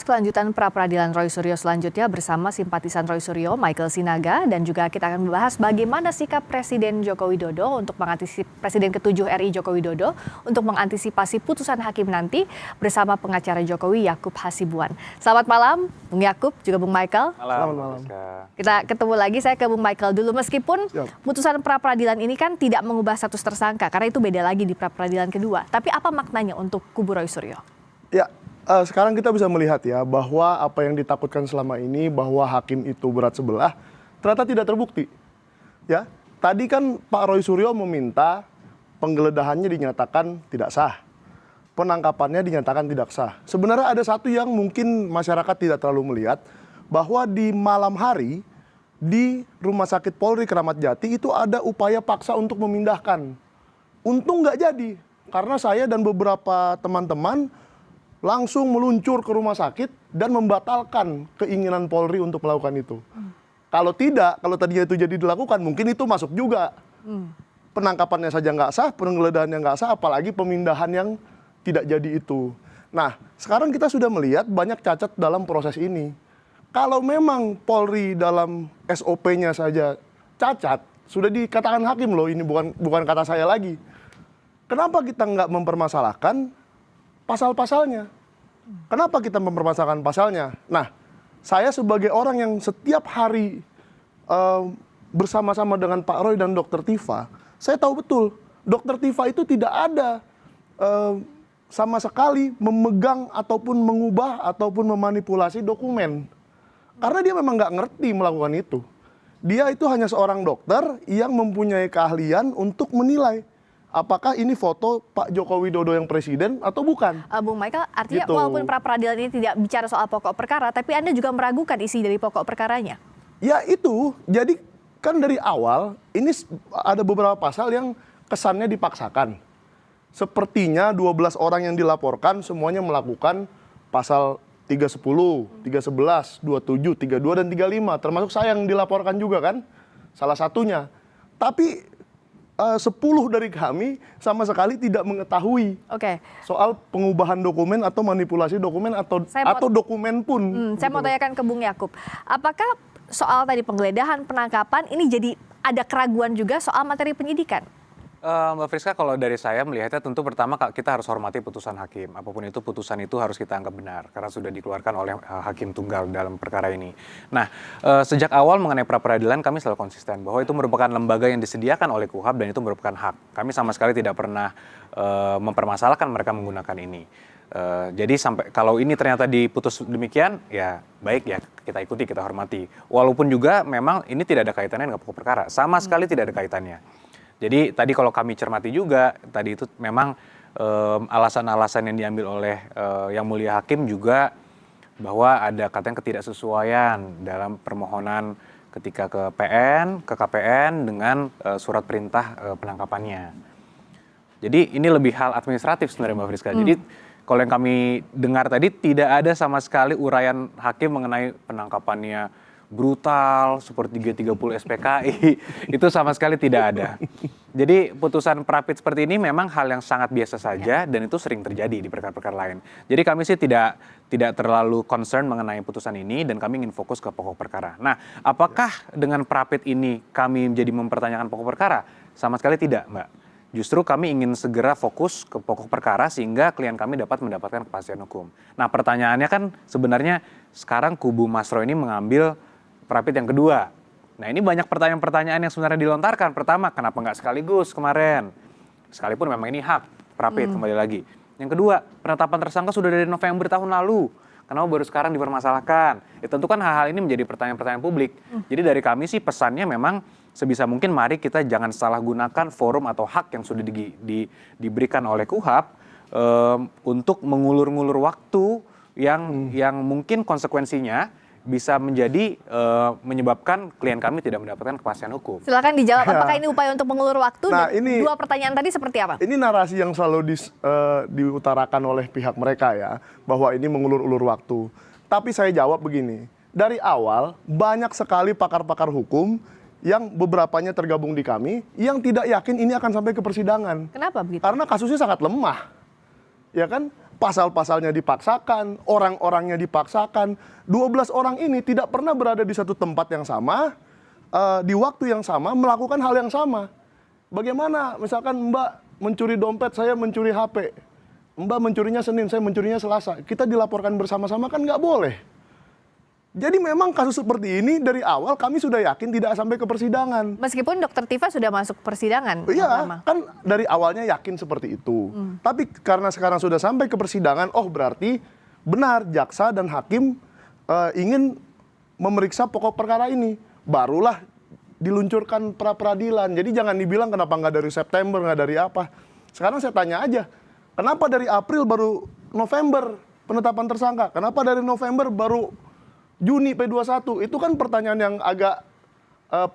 Kelanjutan pra-peradilan Roy Suryo selanjutnya bersama simpatisan Roy Suryo, Michael Sinaga, dan juga kita akan membahas bagaimana sikap Presiden Joko Widodo untuk Presiden ke-7 RI Joko Widodo untuk mengantisipasi putusan hakim nanti bersama pengacara Jokowi Yakub Hasibuan. Selamat malam, Bung Yakub, juga Bung Michael. Selamat malam. Kita ketemu lagi, saya ke Bung Michael dulu. Meskipun putusan pra-peradilan ini kan tidak mengubah status tersangka, karena itu beda lagi di pra-peradilan kedua. Tapi apa maknanya untuk kubu Roy Suryo? Ya. Sekarang kita bisa melihat ya bahwa apa yang ditakutkan selama ini bahwa hakim itu berat sebelah ternyata tidak terbukti. Ya, tadi kan Pak Roy Suryo meminta penggeledahannya dinyatakan tidak sah, penangkapannya dinyatakan tidak sah. Sebenarnya ada satu yang mungkin masyarakat tidak terlalu melihat, bahwa di malam hari di Rumah Sakit Polri Kramat Jati itu ada upaya paksa untuk memindahkan. Untung nggak jadi, karena saya dan beberapa teman-teman langsung meluncur ke rumah sakit dan membatalkan keinginan Polri untuk melakukan itu. Kalau tidak, kalau tadinya itu jadi dilakukan, mungkin itu masuk juga. Penangkapannya saja nggak sah, penggeledahannya nggak sah, apalagi pemindahan yang tidak jadi itu. Nah, sekarang kita sudah melihat banyak cacat dalam proses ini. Kalau memang Polri dalam SOP-nya saja cacat, sudah dikatakan hakim loh, ini bukan kata saya lagi. Kenapa kita nggak mempermasalahkan pasal-pasalnya? Kenapa kita mempermasalahkan pasalnya? Nah, saya sebagai orang yang setiap hari bersama-sama dengan Pak Roy dan Dr. Tifa, saya tahu betul Dr. Tifa itu tidak ada sama sekali memegang ataupun mengubah ataupun memanipulasi dokumen. Karena dia memang nggak ngerti melakukan itu. Dia itu hanya seorang dokter yang mempunyai keahlian untuk menilai apakah ini foto Pak Joko Widodo yang presiden atau bukan? Bung Michael, artinya gitu. walaupun pra-peradilan ini tidak bicara soal pokok perkara, tapi Anda juga meragukan isi dari pokok perkaranya? Ya itu, jadi kan dari awal ini ada beberapa pasal yang kesannya dipaksakan. Sepertinya 12 orang yang dilaporkan semuanya melakukan pasal 310, 311, 27, 32, dan 35. Termasuk saya yang dilaporkan juga kan, salah satunya. Tapi 10 dari kami sama sekali tidak mengetahui soal pengubahan dokumen atau manipulasi dokumen atau dokumen pun. Saya mau tanyakan ke Bung Yakub, apakah soal tadi penggeledahan, penangkapan ini jadi ada keraguan juga soal materi penyidikan? Mbak Friska, kalau dari saya melihatnya tentu pertama kita harus hormati putusan hakim. Apapun itu putusan itu harus kita anggap benar karena sudah dikeluarkan oleh hakim tunggal dalam perkara ini. Nah, sejak awal mengenai pra-peradilan kami selalu konsisten bahwa itu merupakan lembaga yang disediakan oleh KUHAP dan itu merupakan hak. Kami sama sekali tidak pernah mempermasalahkan mereka menggunakan ini. Jadi sampai kalau ini ternyata diputus demikian, ya baik ya kita ikuti, kita hormati. Walaupun juga memang ini tidak ada kaitannya dengan pokok perkara, sama sekali tidak ada kaitannya. Jadi tadi kalau kami cermati juga, tadi itu memang alasan-alasan yang diambil oleh Yang Mulia Hakim juga bahwa ada katanya ketidaksesuaian dalam permohonan ketika ke KPN dengan surat perintah penangkapannya. Jadi ini lebih hal administratif sebenarnya Mbak Friska. Jadi kalau yang kami dengar tadi tidak ada sama sekali uraian hakim mengenai penangkapannya brutal seperti 330 SPKI, itu sama sekali tidak ada. Jadi putusan Prapit seperti ini memang hal yang sangat biasa saja dan itu sering terjadi di perkara-perkara lain. Jadi kami sih tidak terlalu concern mengenai putusan ini dan kami ingin fokus ke pokok perkara. Nah, apakah dengan Prapit ini kami menjadi mempertanyakan pokok perkara? Sama sekali tidak, Mbak. Justru kami ingin segera fokus ke pokok perkara sehingga klien kami dapat mendapatkan kepastian hukum. Nah, pertanyaannya kan sebenarnya sekarang kubu Mas Roy ini mengambil Prapit yang kedua. Nah, ini banyak pertanyaan-pertanyaan yang sebenarnya dilontarkan. Pertama, kenapa nggak sekaligus kemarin? Sekalipun memang ini hak Prapit kembali lagi. Yang kedua, penetapan tersangka sudah dari November tahun lalu. Kenapa baru sekarang dipermasalahkan? Ya, tentu kan hal-hal ini menjadi pertanyaan-pertanyaan publik. Jadi dari kami sih pesannya memang sebisa mungkin mari kita jangan salah gunakan forum atau hak yang sudah diberikan oleh KUHAP untuk mengulur-ngulur waktu yang mungkin konsekuensinya bisa menjadi menyebabkan klien kami tidak mendapatkan kepastian hukum. Silakan dijawab, apakah ini upaya untuk mengulur waktu? Nah, dan ini, dua pertanyaan tadi seperti apa? Ini narasi yang selalu diutarakan oleh pihak mereka ya, bahwa ini mengulur-ulur waktu. Tapi saya jawab begini, dari awal banyak sekali pakar-pakar hukum yang beberapanya tergabung di kami, yang tidak yakin ini akan sampai ke persidangan. Kenapa begitu? Karena kasusnya sangat lemah. Ya kan? pasal-pasalnya dipaksakan, orang-orangnya dipaksakan. 12 orang ini tidak pernah berada di satu tempat yang sama, di waktu yang sama, melakukan hal yang sama. Bagaimana misalkan Mbak mencuri dompet, saya mencuri HP. Mbak mencurinya Senin, saya mencurinya Selasa. Kita dilaporkan bersama-sama kan nggak boleh. Jadi memang kasus seperti ini dari awal kami sudah yakin tidak sampai ke persidangan. Meskipun Dokter Tifa sudah masuk persidangan. Iya, kan dari awalnya yakin seperti itu. Tapi karena sekarang sudah sampai ke persidangan, oh berarti benar jaksa dan hakim ingin memeriksa pokok perkara ini. Barulah diluncurkan pra-peradilan. Jadi jangan dibilang kenapa nggak dari September, nggak dari apa. Sekarang saya tanya aja, kenapa dari April baru November penetapan tersangka? Kenapa dari November baru Juni P21? Itu kan pertanyaan yang agak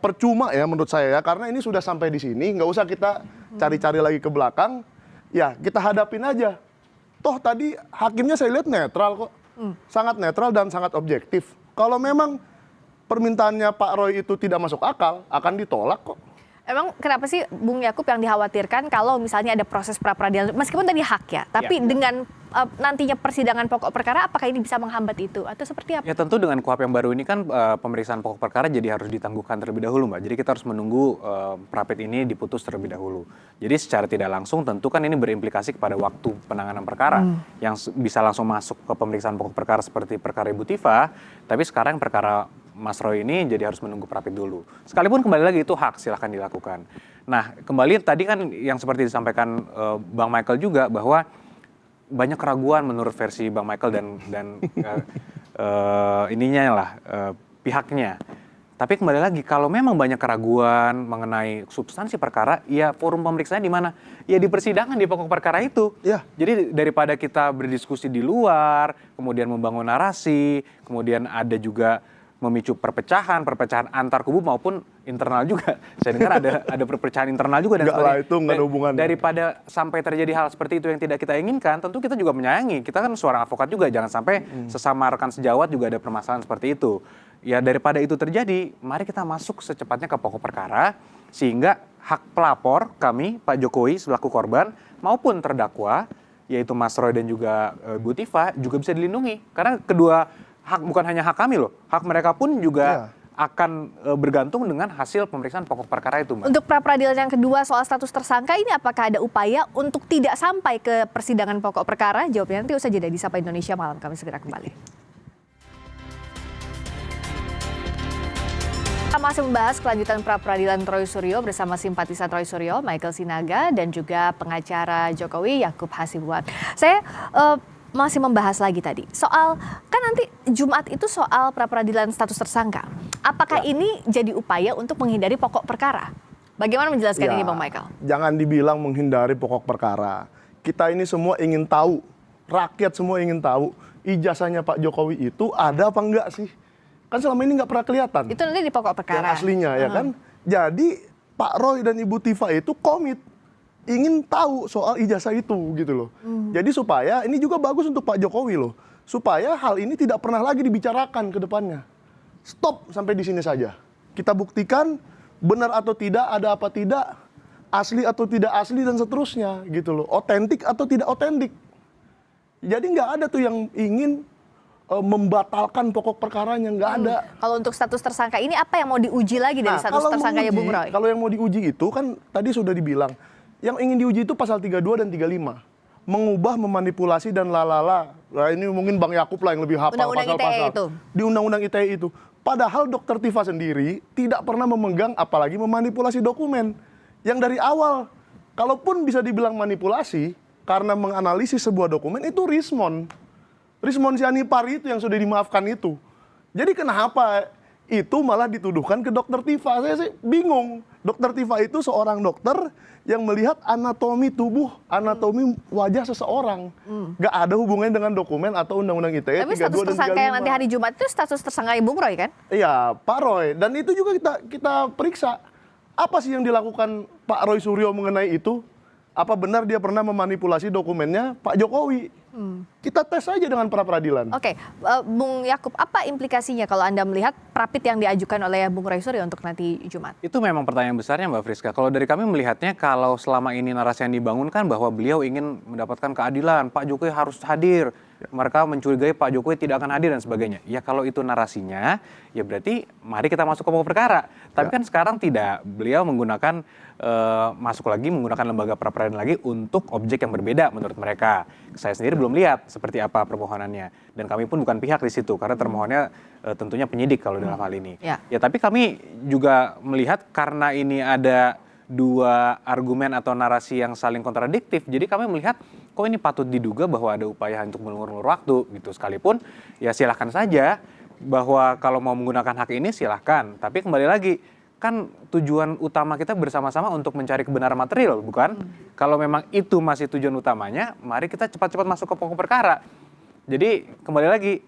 percuma ya menurut saya ya, karena ini sudah sampai di sini, nggak usah kita cari-cari lagi ke belakang, ya kita hadapin aja. Toh tadi hakimnya saya lihat netral kok, sangat netral dan sangat objektif. Kalau memang permintaannya Pak Roy itu tidak masuk akal, akan ditolak kok. Emang kenapa sih Bung Yakub yang dikhawatirkan kalau misalnya ada proses pra-peradilan, meskipun tadi hak ya, tapi dengan nantinya persidangan pokok perkara, apakah ini bisa menghambat itu atau seperti apa? Ya tentu dengan KUHP yang baru ini kan pemeriksaan pokok perkara jadi harus ditangguhkan terlebih dahulu, Mbak. Jadi kita harus menunggu pra-pet ini diputus terlebih dahulu. Jadi secara tidak langsung tentu kan ini berimplikasi kepada waktu penanganan perkara yang bisa langsung masuk ke pemeriksaan pokok perkara seperti perkara Ibu Tifa, tapi sekarang perkara Mas Roy ini jadi harus menunggu pra-pet dulu. Sekalipun kembali lagi itu hak, silahkan dilakukan. Nah, kembali tadi kan yang seperti disampaikan Bang Michael juga bahwa banyak keraguan menurut versi Bang Michael dan ininya lah pihaknya. Tapi kembali lagi kalau memang banyak keraguan mengenai substansi perkara, ya forum pemeriksaannya di mana? Ya di persidangan di pokok perkara itu. Ya. Jadi daripada kita berdiskusi di luar, kemudian membangun narasi, kemudian ada juga memicu perpecahan antar kubu maupun internal juga. Saya dengar ada perpecahan internal juga dan Enggak lah, itu nggak ada hubungannya. Daripada sampai terjadi hal seperti itu yang tidak kita inginkan, tentu kita juga menyayangi. Kita kan seorang advokat juga, jangan sampai sesama rekan sejawat juga ada permasalahan seperti itu. Ya daripada itu terjadi, mari kita masuk secepatnya ke pokok perkara sehingga hak pelapor kami, Pak Jokowi selaku korban maupun terdakwa, yaitu Mas Roy dan juga Bu Tifa juga bisa dilindungi. Karena kedua hak bukan hanya hak kami loh, hak mereka pun juga akan bergantung dengan hasil pemeriksaan pokok perkara itu, Mbak. Untuk pra-peradilan yang kedua soal status tersangka ini apakah ada upaya untuk tidak sampai ke persidangan pokok perkara? Jawabnya nanti usai jeda di Sapa Indonesia Malam, kami segera kembali. Kita masih membahas kelanjutan pra-peradilan Roy Suryo bersama simpatisan Roy Suryo, Michael Sinaga, dan juga pengacara Jokowi, Yakub Hasibuan. Saya masih membahas lagi tadi soal kan nanti Jumat itu soal pra-peradilan status tersangka. Apakah ini jadi upaya untuk menghindari pokok perkara? Bagaimana menjelaskan ini, Bang Michael? Jangan dibilang menghindari pokok perkara. Kita ini semua ingin tahu, rakyat semua ingin tahu ijazahnya Pak Jokowi itu ada apa enggak sih? Kan selama ini nggak pernah kelihatan. Itu nanti di pokok perkara. Yang aslinya ya kan. Jadi Pak Roy dan Ibu Tifa itu komit ingin tahu soal ijazah itu gitu loh. Jadi supaya ini juga bagus untuk Pak Jokowi loh. Supaya hal ini tidak pernah lagi dibicarakan ke depannya. Stop sampai di sini saja. Kita buktikan benar atau tidak, ada apa tidak, asli atau tidak asli dan seterusnya gitu loh. Otentik atau tidak otentik. Jadi nggak ada tuh yang ingin membatalkan pokok perkaranya, nggak ada. Kalau untuk status tersangka ini apa yang mau diuji lagi dari status tersangkanya Bung Roy? Kalau yang mau diuji itu kan tadi sudah dibilang, yang ingin diuji itu pasal 32 dan 35. Mengubah, memanipulasi dan lalala. Nah, ini mungkin Bang Yakub lah yang lebih hafal pasal-pasal. itu. Di Undang-Undang ITE itu. Padahal Dokter Tifa sendiri tidak pernah memegang apalagi memanipulasi dokumen. Yang dari awal, kalaupun bisa dibilang manipulasi, karena menganalisis sebuah dokumen itu Rismon Sianipar itu yang sudah dimaafkan itu. Jadi kenapa itu malah dituduhkan ke Dokter Tifa? Saya sih bingung. Dokter Tifa itu seorang dokter yang melihat anatomi tubuh, anatomi wajah seseorang. Gak ada hubungannya dengan dokumen atau Undang-Undang ITE 32 dan 35. Tapi status tersangka yang nanti hari Jumat itu status tersangka Bung Roy kan? Iya, Pak Roy. Dan itu juga kita periksa. Apa sih yang dilakukan Pak Roy Suryo mengenai itu? Apa benar dia pernah memanipulasi dokumennya Pak Jokowi? Kita tes aja dengan pra-peradilan. Oke, Bung Yakub, apa implikasinya kalau Anda melihat prapit yang diajukan oleh Bung Roy Suryo untuk nanti Jumat? Itu memang pertanyaan besarnya Mbak Friska. Kalau dari kami melihatnya, kalau selama ini narasi yang dibangunkan bahwa beliau ingin mendapatkan keadilan, Pak Jokowi harus hadir, mereka mencurigai Pak Jokowi tidak akan hadir dan sebagainya. Ya kalau itu narasinya, ya berarti mari kita masuk ke pokok perkara. Tapi kan sekarang tidak, beliau menggunakan masuk lagi menggunakan lembaga pra-peradilan lagi untuk objek yang berbeda menurut mereka. Saya sendiri belum lihat seperti apa permohonannya, dan kami pun bukan pihak di situ karena termohonnya tentunya penyidik kalau dalam hal ini. Ya, tapi kami juga melihat karena ini ada dua argumen atau narasi yang saling kontradiktif, jadi kami melihat kok ini patut diduga bahwa ada upaya untuk mengulur waktu gitu. Sekalipun ya silahkan saja bahwa kalau mau menggunakan hak ini silahkan, tapi kembali lagi kan tujuan utama kita bersama-sama untuk mencari kebenaran material, bukan? Kalau memang itu masih tujuan utamanya, mari kita cepat-cepat masuk ke pokok perkara. Jadi kembali lagi,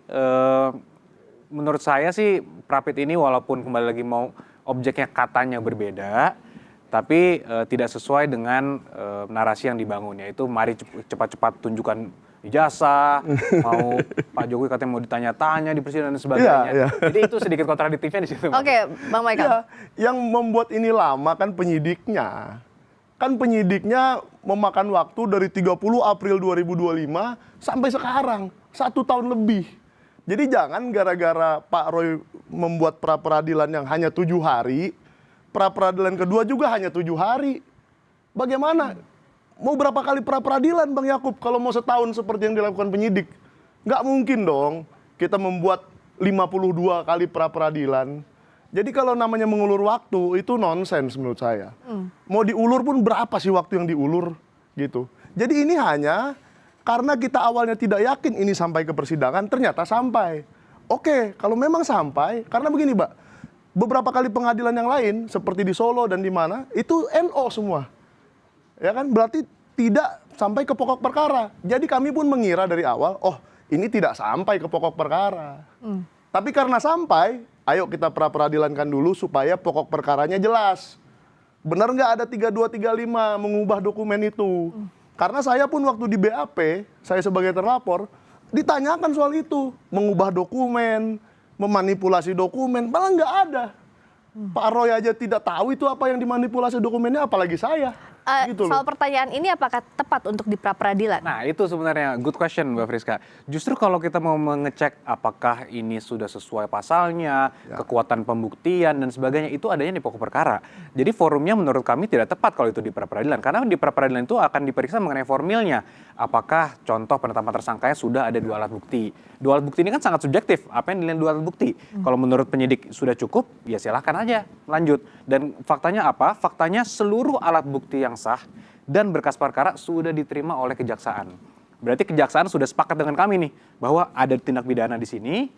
menurut saya sih prapit ini walaupun kembali lagi mau objeknya katanya berbeda, tapi tidak sesuai dengan narasi yang dibangun, yaitu mari cepat-cepat tunjukkan ijazah, mau Pak Jokowi katanya mau ditanya-tanya di presiden dan sebagainya. Iya. Jadi itu sedikit kontradiktifnya di situ. Oke, Bang Michael. Ya, yang membuat ini lama kan penyidiknya. Kan penyidiknya memakan waktu dari 30 April 2025 sampai sekarang, 1 tahun lebih. Jadi jangan gara-gara Pak Roy membuat pra-peradilan yang hanya 7 hari, pra-peradilan kedua juga hanya 7 hari. Bagaimana? Mau berapa kali pra-peradilan Bang Yakub kalau mau setahun seperti yang dilakukan penyidik? Nggak mungkin dong kita membuat 52 kali pra-peradilan. Jadi kalau namanya mengulur waktu itu nonsens menurut saya. Mau diulur pun berapa sih waktu yang diulur gitu. Jadi ini hanya karena kita awalnya tidak yakin ini sampai ke persidangan, ternyata sampai. Oke, kalau memang sampai, karena begini Mbak, beberapa kali pengadilan yang lain seperti di Solo dan di mana itu NO semua. Ya kan, berarti tidak sampai ke pokok perkara. Jadi kami pun mengira dari awal, oh ini tidak sampai ke pokok perkara. Tapi karena sampai, ayo kita pra-peradilankan dulu supaya pokok perkaranya jelas. Benar nggak ada 3235 mengubah dokumen itu? Karena saya pun waktu di BAP, saya sebagai terlapor, ditanyakan soal itu. Mengubah dokumen, memanipulasi dokumen, malah nggak ada. Pak Roy aja tidak tahu itu apa yang dimanipulasi dokumennya, apalagi saya. Gitu soal pertanyaan ini apakah tepat untuk di pra-peradilan? Nah itu sebenarnya good question Mbak Friska. Justru kalau kita mau mengecek apakah ini sudah sesuai pasalnya, kekuatan pembuktian dan sebagainya, itu adanya di pokok perkara. Jadi forumnya menurut kami tidak tepat kalau itu di pra-peradilan. Karena di pra-peradilan itu akan diperiksa mengenai formilnya. Apakah contoh penetapan tersangkanya sudah ada 2 alat bukti. 2 alat bukti ini kan sangat subjektif. Apa yang dinilai 2 alat bukti? Kalau menurut penyidik sudah cukup, ya silahkan aja lanjut. Dan faktanya apa? Faktanya seluruh alat bukti yang sah dan berkas perkara sudah diterima oleh kejaksaan. Berarti kejaksaan sudah sepakat dengan kami nih bahwa ada tindak pidana di sini,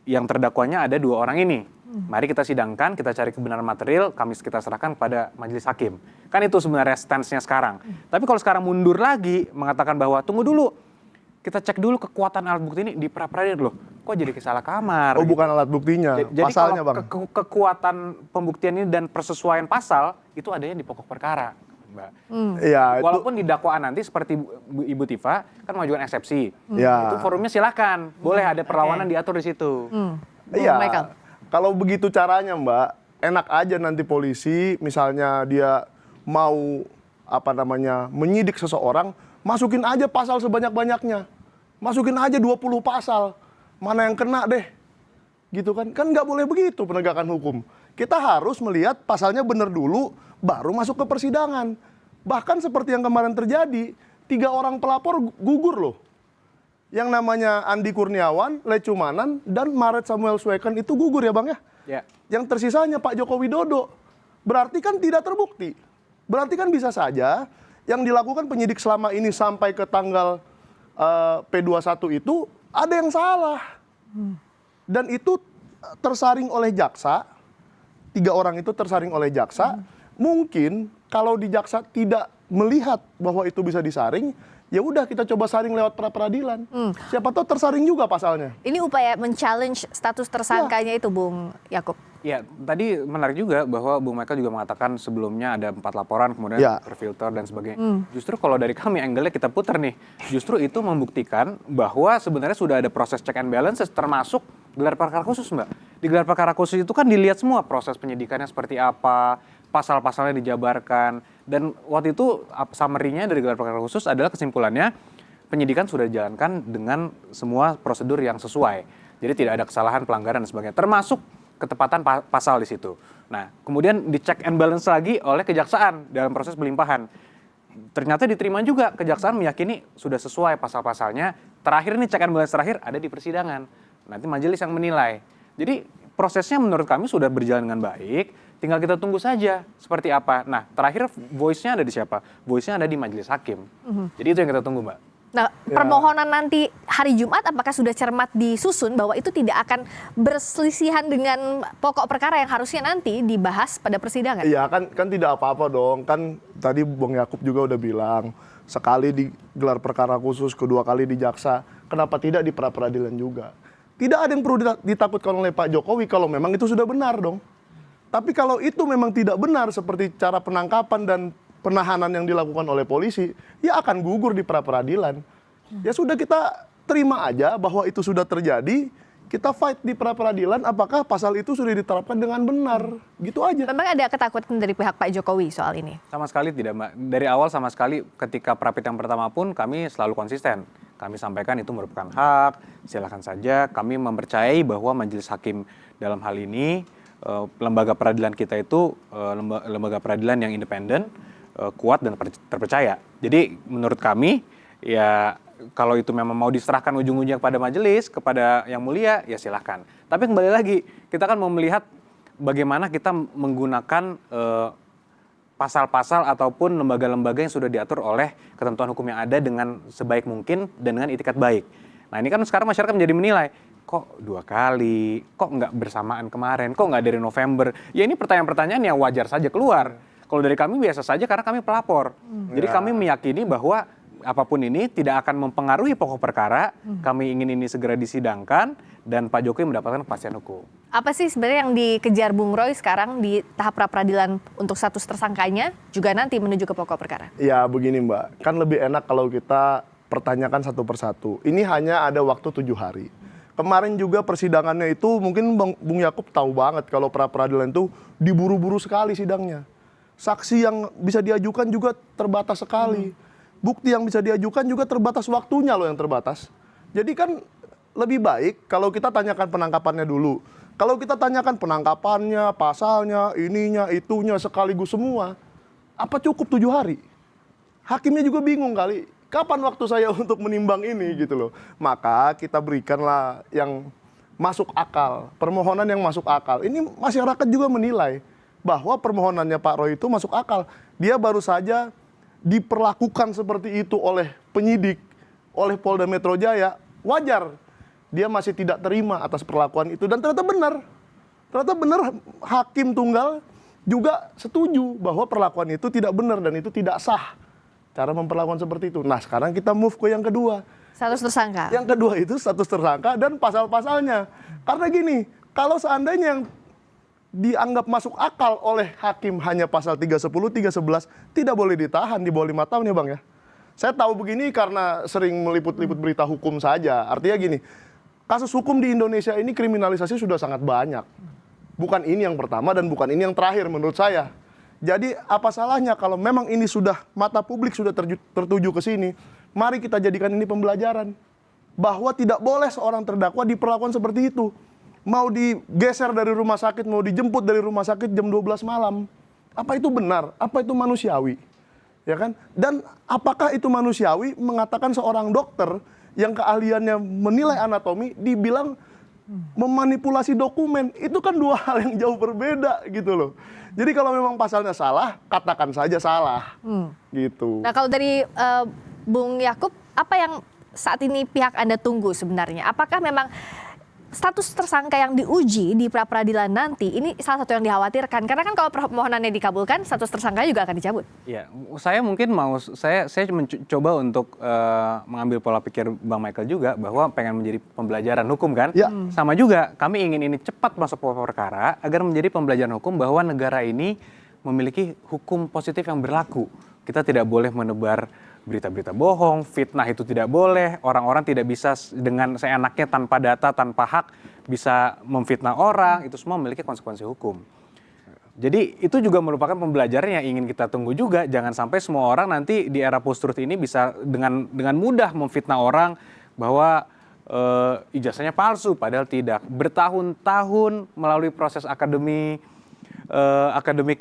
yang terdakwanya ada 2 orang ini. Mari kita sidangkan, kita cari kebenaran material, kita serahkan pada majelis hakim. Kan itu sebenarnya stance-nya sekarang. Tapi kalau sekarang mundur lagi mengatakan bahwa tunggu dulu, kita cek dulu kekuatan alat bukti ini di pra-peradilan loh. Kok jadi salah kamar? Oh gitu. Bukan alat buktinya, Jadi pasalnya kalau Bang. kekuatan pembuktian ini dan persesuaian pasal itu adanya di pokok perkara, Mbak. Ya, Walaupun di dakwaan nanti seperti Ibu Tifa kan mengajukan eksepsi. Ya. Itu forumnya silakan, boleh ada perlawanan diatur di situ. Iya. Michael. Kalau begitu caranya Mbak, enak aja nanti polisi misalnya dia mau menyidik seseorang, masukin aja pasal sebanyak-banyaknya. Masukin aja 20 pasal. Mana yang kena deh. Gitu kan? Kan nggak boleh begitu penegakan hukum. Kita harus melihat pasalnya benar dulu, baru masuk ke persidangan. Bahkan seperti yang kemarin terjadi, 3 orang pelapor gugur loh. Yang namanya Andi Kurniawan, Lecumanan, dan Maret Samuel Sweken itu gugur ya Bang ya? Ya. Yang tersisanya Pak Joko Widodo. Berarti kan tidak terbukti. Berarti kan bisa saja yang dilakukan penyidik selama ini sampai ke tanggal P21 itu ada yang salah. Dan itu tersaring oleh jaksa, 3 orang itu tersaring oleh jaksa. Mungkin kalau di jaksa tidak melihat bahwa itu bisa disaring, ya udah kita coba saring lewat pra-peradilan. Siapa tahu tersaring juga pasalnya. Ini upaya men-challenge status tersangkanya itu, Bung Yakub. Ya, tadi menarik juga bahwa Bung Michael juga mengatakan sebelumnya ada 4 laporan, kemudian terfilter dan sebagainya. Justru kalau dari kami angle-nya kita putar nih, justru itu membuktikan bahwa sebenarnya sudah ada proses check and balances, termasuk gelar perkara khusus, Mbak. Di gelar perkara khusus itu kan dilihat semua proses penyidikannya seperti apa, pasal-pasalnya dijabarkan, dan waktu itu summary-nya dari gelar perkara khusus adalah kesimpulannya penyidikan sudah dijalankan dengan semua prosedur yang sesuai. Jadi tidak ada kesalahan, pelanggaran dan sebagainya, termasuk ketepatan pasal di situ. Nah, kemudian dicek and balance lagi oleh kejaksaan dalam proses pelimpahan. Ternyata diterima juga, kejaksaan meyakini sudah sesuai pasal-pasalnya. Terakhir nih check and balance terakhir ada di persidangan. Nanti majelis yang menilai. Jadi prosesnya menurut kami sudah berjalan dengan baik, tinggal kita tunggu saja seperti apa. Nah, terakhir voice-nya ada di siapa? Voice-nya ada di majelis hakim. Jadi itu yang kita tunggu, Mbak. Nah, permohonan nanti hari Jumat apakah sudah cermat disusun bahwa itu tidak akan berselisihan dengan pokok perkara yang harusnya nanti dibahas pada persidangan? Iya, kan tidak apa-apa dong. Kan tadi Bung Yakub juga udah bilang, sekali di gelar perkara khusus, kedua kali di jaksa, kenapa tidak di pra-peradilan juga? Tidak ada yang perlu ditakutkan oleh Pak Jokowi kalau memang itu sudah benar dong. Tapi kalau itu memang tidak benar seperti cara penangkapan dan penahanan yang dilakukan oleh polisi, ya akan gugur di pra-peradilan. Ya sudah, kita terima aja bahwa itu sudah terjadi, kita fight di pra-peradilan apakah pasal itu sudah diterapkan dengan benar. Gitu aja. Memang ada ketakutan dari pihak Pak Jokowi soal ini? Sama sekali tidak, Mbak. Dari awal sama sekali ketika Prapit yang pertama pun kami selalu konsisten. Kami sampaikan itu merupakan hak, silakan saja. Kami mempercayai bahwa majelis hakim dalam hal ini, lembaga peradilan kita itu lembaga peradilan yang independen, kuat dan terpercaya. Jadi menurut kami ya kalau itu memang mau diserahkan ujung-ujungnya kepada majelis, kepada yang mulia, ya silahkan. Tapi kembali lagi, kita kan mau melihat bagaimana kita menggunakan pasal-pasal ataupun lembaga-lembaga yang sudah diatur oleh ketentuan hukum yang ada dengan sebaik mungkin dan dengan itikat baik. Nah ini kan sekarang masyarakat menjadi menilai, kok 2 kali, kok nggak bersamaan kemarin, kok nggak dari November. Ya ini pertanyaan-pertanyaan yang wajar saja keluar. Kalau dari kami biasa saja karena kami pelapor. Jadi kami meyakini bahwa apapun ini tidak akan mempengaruhi pokok perkara. Kami ingin ini segera disidangkan dan Pak Jokowi mendapatkan kepastian hukum. Apa sih sebenarnya yang dikejar Bung Roy sekarang di tahap pra-peradilan untuk status tersangkanya juga nanti menuju ke pokok perkara? Ya begini, Mbak, kan lebih enak kalau kita pertanyakan satu persatu. Ini hanya ada waktu 7 hari. Kemarin juga persidangannya itu mungkin Bung Yakub tahu banget kalau pra-peradilan itu diburu-buru sekali sidangnya. Saksi yang bisa diajukan juga terbatas sekali. Bukti yang bisa diajukan juga terbatas, waktunya loh yang terbatas. Jadi kan lebih baik kalau kita tanyakan penangkapannya dulu. Kalau kita tanyakan penangkapannya, pasalnya, ininya, itunya sekaligus semua, apa cukup 7 hari? Hakimnya juga bingung kali, kapan waktu saya untuk menimbang ini gitu loh. Maka kita berikanlah yang masuk akal, permohonan yang masuk akal. Ini masyarakat juga menilai bahwa permohonannya Pak Roy itu masuk akal. Dia baru saja diperlakukan seperti itu oleh penyidik, oleh Polda Metro Jaya, wajar. Dia masih tidak terima atas perlakuan itu dan ternyata benar. Ternyata benar, hakim tunggal juga setuju bahwa perlakuan itu tidak benar dan itu tidak sah. Cara memperlakukan seperti itu. Nah, sekarang kita move ke yang kedua. Status tersangka. Yang kedua itu status tersangka dan pasal-pasalnya. Karena gini, kalau seandainya yang dianggap masuk akal oleh hakim hanya pasal 310, 311, tidak boleh ditahan di bawah 5 tahun ya Bang ya. Saya tahu begini karena sering meliput-liput berita hukum saja. Artinya gini, kasus hukum di Indonesia ini kriminalisasi sudah sangat banyak. Bukan ini yang pertama dan bukan ini yang terakhir menurut saya. Jadi apa salahnya kalau memang ini sudah mata publik sudah tertuju ke sini, mari kita jadikan ini pembelajaran. Bahwa tidak boleh seorang terdakwa diperlakukan seperti itu. Mau digeser dari rumah sakit, mau dijemput dari rumah sakit jam 12 malam. Apa itu benar? Apa itu manusiawi? Ya kan? Dan apakah itu manusiawi mengatakan seorang dokter yang keahliannya menilai anatomi dibilang memanipulasi dokumen? Itu kan 2 hal yang jauh berbeda gitu loh. Jadi kalau memang pasalnya salah, katakan saja salah. Gitu. Nah kalau dari Bung Yakub, apa yang saat ini pihak Anda tunggu sebenarnya? Apakah memang status tersangka yang diuji di pra-peradilan nanti, ini salah satu yang dikhawatirkan. Karena kan kalau permohonannya dikabulkan, status tersangka juga akan dicabut. Ya, saya mungkin saya mencoba untuk mengambil pola pikir Bang Michael juga bahwa pengen menjadi pembelajaran hukum kan. Ya. Sama juga kami ingin ini cepat masuk pokok perkara agar menjadi pembelajaran hukum bahwa negara ini memiliki hukum positif yang berlaku. Kita tidak boleh menebar berita-berita bohong, fitnah itu tidak boleh, orang-orang tidak bisa dengan seenaknya tanpa data, tanpa hak bisa memfitnah orang, itu semua memiliki konsekuensi hukum. Jadi itu juga merupakan pembelajaran yang ingin kita tunggu juga, jangan sampai semua orang nanti di era post-truth ini bisa dengan mudah memfitnah orang bahwa ijazahnya palsu, padahal tidak. Bertahun-tahun melalui proses akademik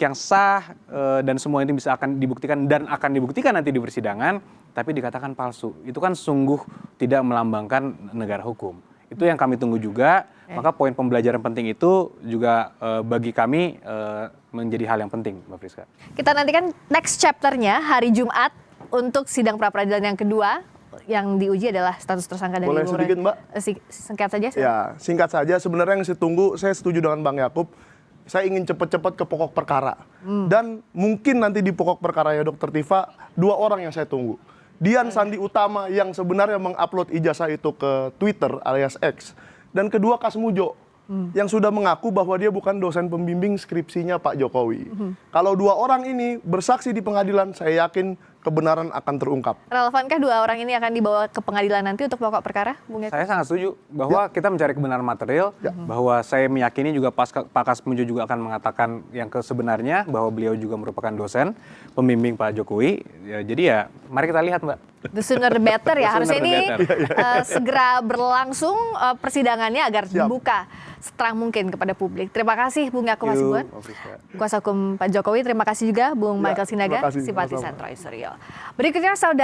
yang sah dan semua ini bisa akan dibuktikan nanti di persidangan, tapi dikatakan palsu. Itu kan sungguh tidak melambangkan negara hukum. Itu yang kami tunggu juga. Maka poin pembelajaran penting itu juga bagi kami menjadi hal yang penting, Mbak Friska. Kita nantikan next chapter-nya hari Jumat untuk sidang pra-peradilan yang kedua. Yang diuji adalah status tersangka dari Boleh sedikit, Mbak? Singkat saja. Ya, singkat saja. Sebenarnya yang saya tunggu, saya setuju dengan Bang Yakub. Saya ingin cepat-cepat ke pokok perkara. Dan mungkin nanti di pokok perkara ya Dr. Tifa, 2 orang yang saya tunggu. Dian Sandi Utama yang sebenarnya mengupload ijazah itu ke Twitter alias X. Dan kedua Kasmujo yang sudah mengaku bahwa dia bukan dosen pembimbing skripsinya Pak Jokowi. Kalau 2 orang ini bersaksi di pengadilan, saya yakin kebenaran akan terungkap. Relevankah 2 orang ini akan dibawa ke pengadilan nanti untuk pokok perkara, Bung Eko? Saya sangat setuju bahwa kita mencari kebenaran material, bahwa saya meyakini juga Pak Kasmujo juga akan mengatakan yang sebenarnya bahwa beliau juga merupakan dosen pembimbing Pak Jokowi. Ya, jadi ya mari kita lihat, Mbak. The sooner the better ya. The Harusnya sooner ini the segera berlangsung persidangannya agar dibuka seterang mungkin kepada publik. Terima kasih Bung Yakub Hasibuan, kuasa hukum Pak Jokowi. Terima kasih juga Bung Michael Sinaga, terima kasih. simpatisan Roy Suryo. Berikutnya saudara.